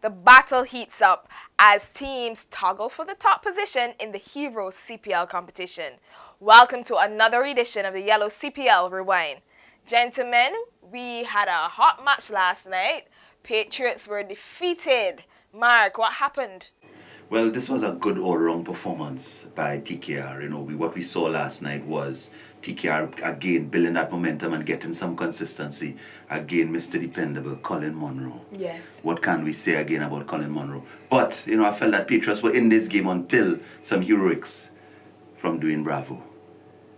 the battle heats up as teams toggle for the top position in the Hero CPL competition. Welcome to another edition of the Yello CPL Rewind. Gentlemen, we had a hot match last night. Patriots were defeated. Mark, what happened? Well, this was a good all-round performance by TKR. What we saw last night was TKR again building that momentum and getting some consistency. Again, Mr. Dependable, Colin Monroe. Yes. What can we say again about Colin Monroe? But, I felt that Patriots were in this game until some heroics from Dwayne Bravo.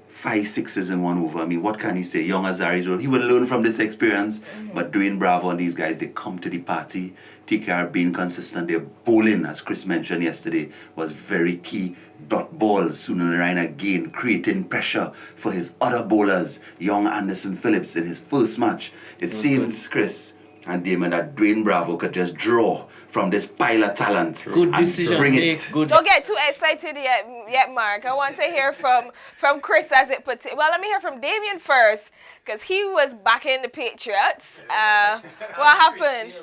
5 sixes in one over. I mean, what can you say? Young Azari's role. He would learn from this experience. But Dwayne Bravo and these guys, they come to the party. TKR being consistent. Their bowling, as Chris mentioned yesterday, was very key. Dot balls, Sunil Ryan again creating pressure for his other bowlers. Young Anderson Phillips in his first match. It seems, Chris and Damon, that Dwayne Bravo could just draw from this pile of talent. Good decision. Bring it. Good. Don't get too excited yet, Mark. I want to hear from Chris as it puts it. Well, let me hear from Damien first, because he was backing the Patriots. What happened?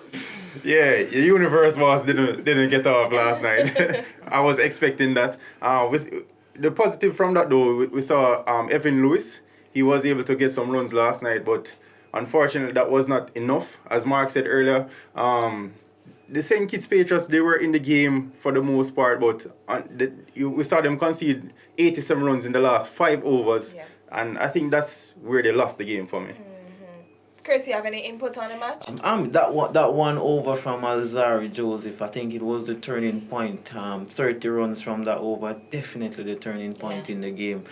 Yeah, your universe boss didn't get off last night. I was expecting that. The positive from that though, we saw Evan Lewis. He was able to get some runs last night, but unfortunately that was not enough. As Mark said earlier, the St. Kitts Patriots, they were in the game for the most part, but we saw them concede 87 runs in the last 5 overs, and I think that's where they lost the game for me. Chris, you have any input on the match? That one over from Alzari Joseph, I think it was the turning point. 30 runs from that over, definitely the turning point in the game.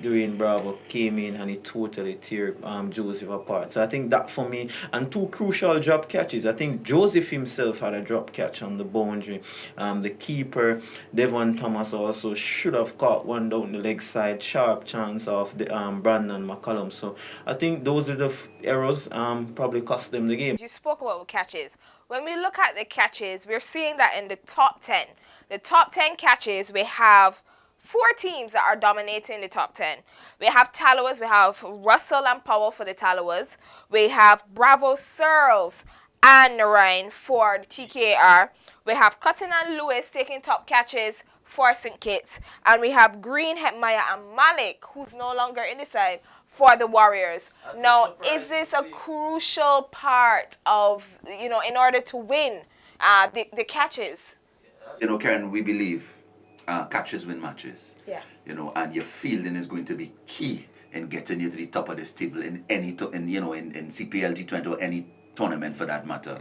Dwayne Bravo came in and he totally tear Joseph apart. So I think that for me, and 2 crucial drop catches. I think Joseph himself had a drop catch on the boundary. The keeper, Devon Thomas, also should have caught one down the leg side. Sharp chance of the Brandon McCullum. So I think those are the errors probably cost them the game. You spoke about catches. When we look at the catches, we're seeing that in the top 10. The top 10 catches, we have 4 teams that are dominating the top 10. We have Tallowers, we have Russell and Powell for the Tallowers. We have Bravo, Searles, and Narayan for the TKR. We have Cotton and Lewis taking top catches for St. Kitts. And we have Green, Hetmaya, and Malik, who's no longer in the side, for the Warriors. Now, is this a crucial part of, in order to win the catches? Karen, we believe catches win matches. Yeah. And your fielding is going to be key in getting you to the top of this table in any in CPL, T20, or any tournament for that matter.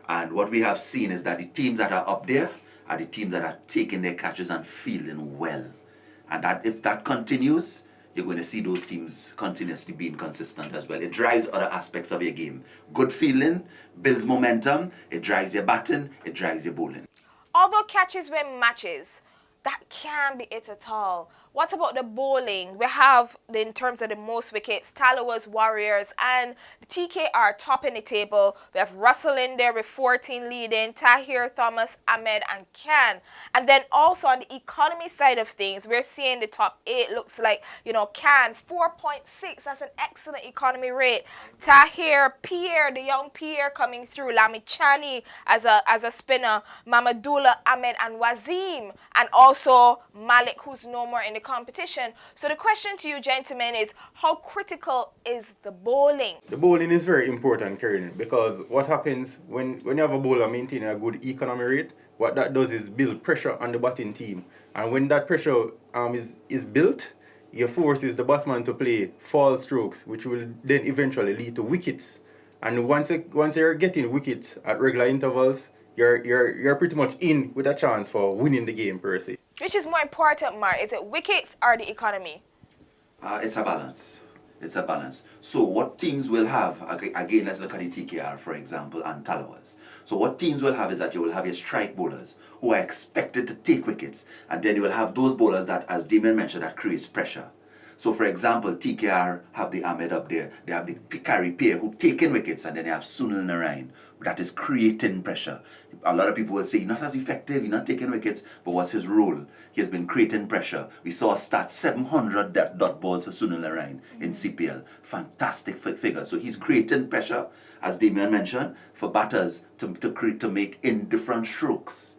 And what we have seen is that the teams that are up there are the teams that are taking their catches and fielding well. And that if that continues, you're going to see those teams continuously being consistent as well. It drives other aspects of your game. Good fielding builds momentum. It drives your batting. It drives your bowling. Although catches win matches, that can't be it at all. What about the bowling? We have, in terms of the most wickets, Tallowers, Warriors, and the TKR topping the table. We have Russell in there with 14 leading, Tahir, Thomas, Ahmed, and Khan. And then also on the economy side of things, we're seeing the top 8 looks like, Khan, 4.6. That's an excellent economy rate. Tahir, Pierre, the young Pierre coming through. Lami Chani as a spinner. Mamadullah, Ahmed, and Wazim. And also Malik, who's no more in the competition. So the question to you, gentlemen, is how critical is the bowling? The bowling is very important, Karen, because what happens when you have a bowler maintaining a good economy rate, what that does is build pressure on the batting team. And when that pressure is built, it forces the batsman to play false strokes, which will then eventually lead to wickets. And once you're getting wickets at regular intervals, you're pretty much in with a chance for winning the game per se. Which is more important, Mark? Is it wickets or the economy? It's a balance. It's a balance. So what teams will have, again, let's look at the TKR, for example, and Tallowers. So what teams will have is that you will have your strike bowlers who are expected to take wickets. And then you will have those bowlers that, as Damien mentioned, that creates pressure. So, for example, TKR have the Ahmed up there. They have the Pikari pair who taking wickets, and then they have Sunil Narayan that is creating pressure. A lot of people will say, not as effective, he's not taking wickets, but what's his role? He has been creating pressure. We saw a stat 700 dot balls for Sunil Narayan in CPL. Fantastic figure. So he's creating pressure, as Damian mentioned, for batters to make indifferent strokes,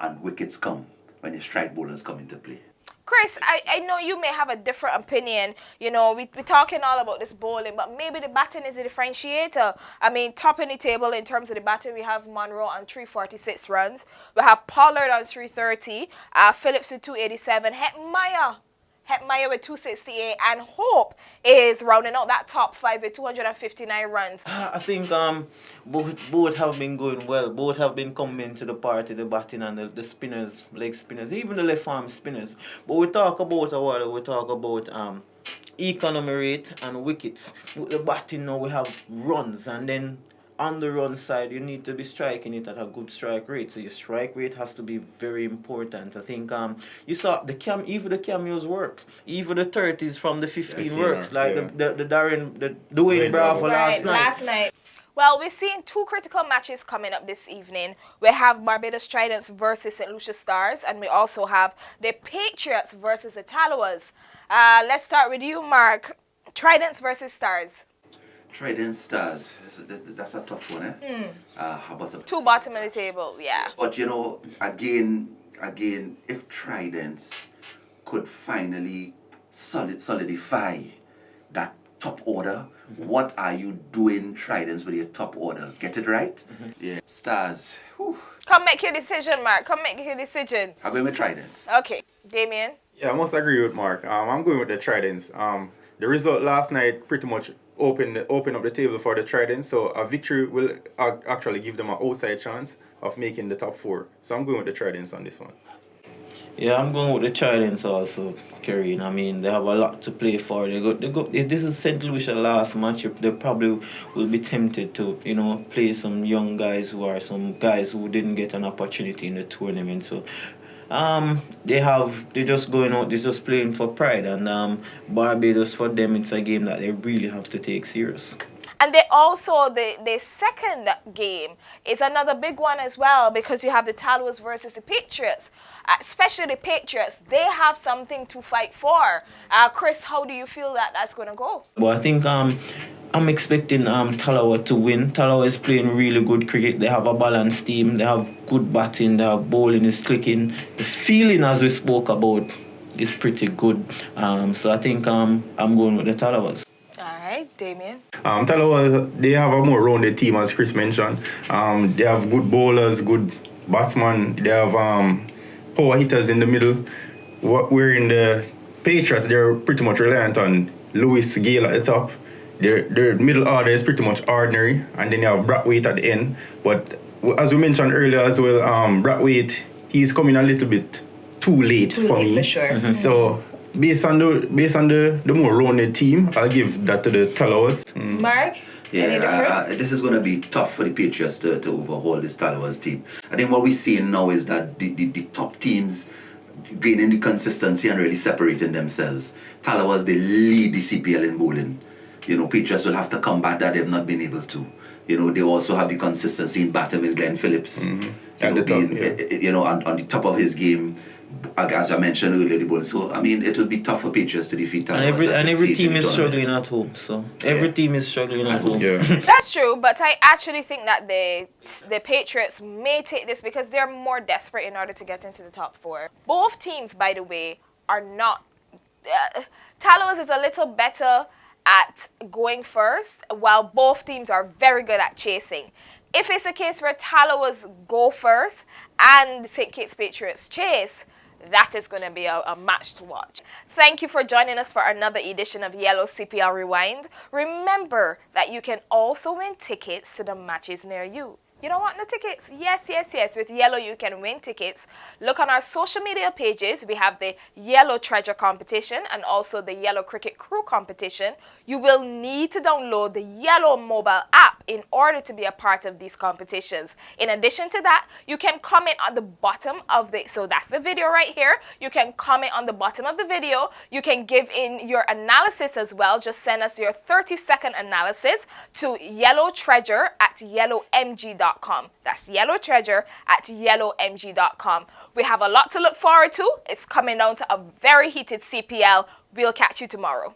and wickets come when your strike bowlers come into play. Chris, I know you may have a different opinion. You know, we're talking all about this bowling, but maybe the batting is a differentiator. I mean, top in the table in terms of the batting, we have Monroe on 346 runs. We have Pollard on 330, Phillips with 287, Hetmeyer with 268, and Hope is rounding out that top 5 with 259 runs. I think both have been going well. Both have been coming to the party, the batting and the spinners, leg spinners, even the left arm spinners. But we talk about a while, we talk about economy rate and wickets. With the batting now we have runs, and then on the run side, you need to be striking it at a good strike rate. So your strike rate has to be very important. I think you saw even the cameos work. Even the 30s from the 15 works. Like the Dwayne Bravo last night. Well, we're seeing two critical matches coming up this evening. We have Barbados Tridents versus St. Lucia Stars, and we also have the Patriots versus the Tallawahs. Let's start with you, Mark. Tridents versus Stars. Trident Stars, that's a tough one, eh? How about the two bottom of the table, yeah. But you know, again, if Tridents could finally solidify that top order, what are you doing, Tridents, with your top order? Get it right? Yeah. Stars. Whew. Come make your decision, Mark. Come make your decision. I'm going with Tridents. Okay, Damien. Yeah, I must agree with Mark. I'm going with the Tridents. The result last night pretty much open up the table for the Tridents, so a victory will actually give them an outside chance of making the top 4. So I'm going with the Tridents on this one. Yeah, I'm going with the Tridents also, Karine. I mean, they have a lot to play for. This is St. Lucia last match. They probably will be tempted to, play some young guys some guys who didn't get an opportunity in the tournament. So they're just going out, they're just playing for pride, and Barbados, for them, it's a game that they really have to take serious. And they also, the second game is another big one as well, because you have the Tallawahs versus the Patriots. Especially the Patriots, they have something to fight for. Chris, how do you feel that that's going to go? Well, I think I'm expecting Tallawah to win. Tallawah is playing really good cricket. They have a balanced team. They have good batting. Their bowling is clicking. The feeling, as we spoke about, is pretty good. So I think I'm going with the Tallawahs. All right, Damien. Tallawah, they have a more rounded team, as Chris mentioned. They have good bowlers, good batsmen. They have power hitters in the middle. We're in the Patriots, they're pretty much reliant on Lewis Gale at the top. Their middle order is pretty much ordinary, and then you have Brathwaite at the end. But as we mentioned earlier as well, Brathwaite, he's coming a little bit too late for me. For sure. Mm-hmm. So based on the more rounded team, I'll give that to the Tallawahs. Mark? Yeah, this is going to be tough for the Patriots to overhaul this Tallawahs team. I think what we're seeing now is that the top teams gaining the consistency and really separating themselves. Tallawahs, they lead the CPL in bowling. Patriots will have to combat that. They've not been able to. They also have the consistency in batting with Glenn Phillips. Mm-hmm. On the top of his game, as I mentioned earlier, the bowling. So, I mean, it will be tough for Patriots to defeat Tallawahs. And every team is struggling at home. So, every team is struggling at home. Yeah. That's true, but I actually think that the Patriots may take this because they're more desperate in order to get into the top 4. Both teams, by the way, are not... Tallawahs is a little better at going first, while both teams are very good at chasing. If it's a case where Tallawahs go first and the St. Kitts Patriots chase, that is going to be a match to watch. Thank you for joining us for another edition of Yello CPL Rewind. Remember that you can also win tickets to the matches near you. You don't want no tickets? Yes. With Yello, you can win tickets. Look on our social media pages. We have the Yello Treasure Competition and also the Yello Cricket Crew Competition. You will need to download the Yello mobile app in order to be a part of these competitions. In addition to that, you can comment on the bottom of so that's the video right here. You can comment on the bottom of the video. You can give in your analysis as well. Just send us your 30-second analysis to yellowtreasure@yellowmg.com. That's yellowtreasure@yellowmg.com. We have a lot to look forward to. It's coming down to a very heated CPL. We'll catch you tomorrow.